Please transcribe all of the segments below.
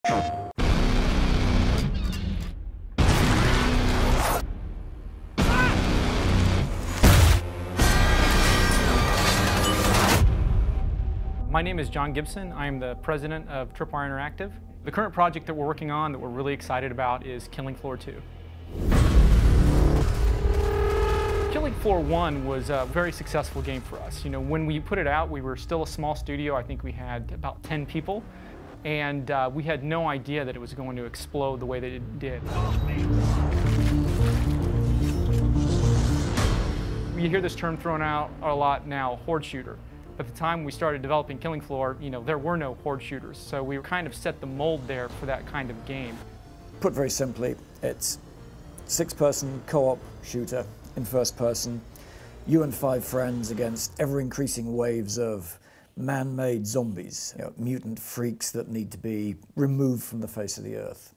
My name is John Gibson. I am the president of Tripwire Interactive. The current project that we're working on that we're really excited about is Killing Floor 2. Killing Floor 1 was a very successful game for us. You know, when we put it out, we were still a small studio. I think we had about 10 people, and we had no idea that it was going to explode the way that it did. You hear this term thrown out a lot now, horde shooter. At the time we started developing Killing Floor, you know, there were no horde shooters, so we kind of set the mold there for that kind of game. Put very simply, it's 6-person co-op shooter in first person, you and 5 friends against ever-increasing waves of man-made zombies, you know, mutant freaks that need to be removed from the face of the earth.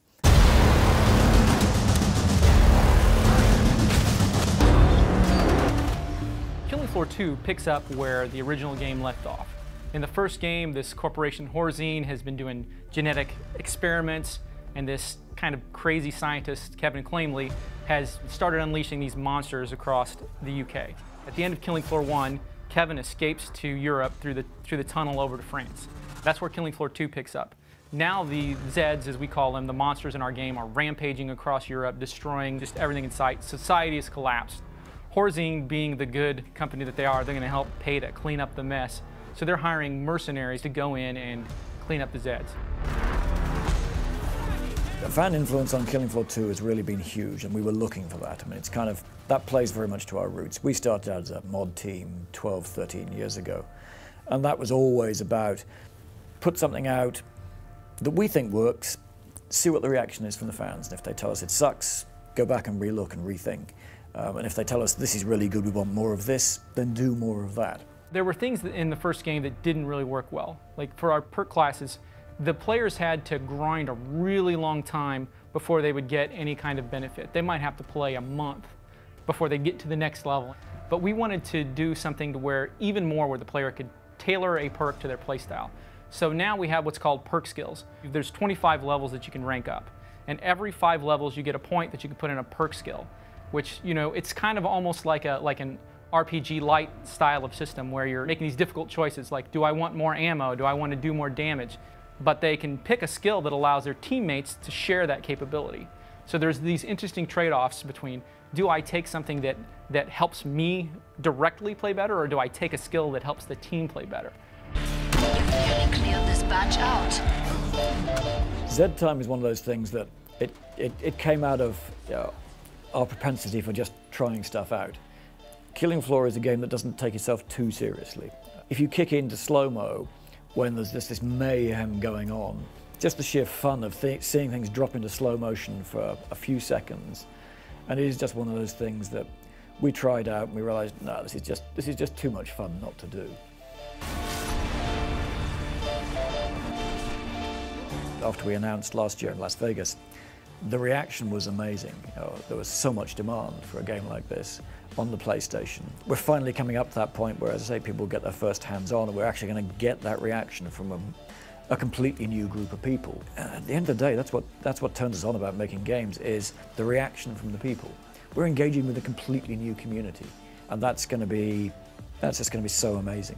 Killing Floor 2 picks up where the original game left off. In the first game, this corporation Horzine has been doing genetic experiments, and this kind of crazy scientist, Kevin Clamley, has started unleashing these monsters across the UK. At the end of Killing Floor 1, Kevin escapes to Europe through the tunnel over to France. That's where Killing Floor 2 picks up. Now the Zeds, as we call them, the monsters in our game, are rampaging across Europe, destroying just everything in sight. Society has collapsed. Horzine, being the good company that they are, they're going to help pay to clean up the mess. So they're hiring mercenaries to go in and clean up the Zeds. The fan influence on Killing Floor 2 has really been huge, and we were looking for that. I mean, it's kind of, that plays very much to our roots. We started out as a mod team 12, 13 years ago, and that was always about put something out that we think works, see what the reaction is from the fans, and if they tell us it sucks, go back and relook and rethink. And if they tell us this is really good, we want more of this, then do more of that. There were things in the first game that didn't really work well. Like for our perk classes, the players had to grind a really long time before they would get any kind of benefit. They might have to play a month before they get to the next level. But we wanted to do something to where even more where the player could tailor a perk to their playstyle. So now we have what's called perk skills. There's 25 levels that you can rank up. And every 5 levels you get a point that you can put in a perk skill, which, you know, it's kind of almost like an RPG light style of system where you're making these difficult choices like, do I want more ammo? Do I want to do more damage? But they can pick a skill that allows their teammates to share that capability. So there's these interesting trade-offs between, do I take something that helps me directly play better, or do I take a skill that helps the team play better? You can clear this batch out. Z time is one of those things that it came out of our propensity for just trying stuff out. Killing Floor is a game that doesn't take itself too seriously. If you kick into slow-mo when there's this mayhem going on, just the sheer fun of seeing things drop into slow motion for a few seconds, and it is just one of those things that we tried out and we realized, no, this is just too much fun not to do. After we announced last year in Las Vegas, the reaction was amazing. You know, there was so much demand for a game like this on the PlayStation. We're finally coming up to that point where, as I say, people get their first hands-on, and we're actually going to get that reaction from a completely new group of people. At the end of the day, that's what turns us on about making games, is the reaction from the people. We're engaging with a completely new community, and that's just going to be so amazing.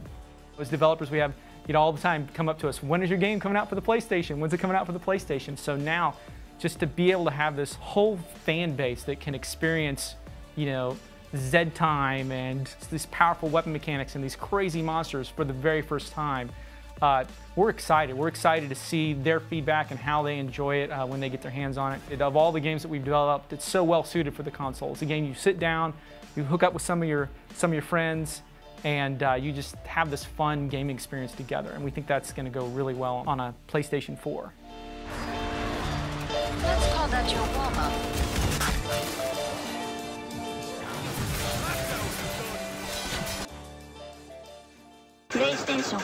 As developers, we have, you know, all the time come up to us, when is your game coming out for the PlayStation? When's it coming out for the PlayStation? So now, just to be able to have this whole fan base that can experience, you know, Z time and these powerful weapon mechanics and these crazy monsters for the very first time, we're excited. We're excited to see their feedback and how they enjoy it when they get their hands on it. Of all the games that we've developed, it's so well suited for the console. It's a game you sit down, you hook up with some of your friends, and you just have this fun gaming experience together. And we think that's going to go really well on a PlayStation 4. Let's call that your warm-up. PlayStation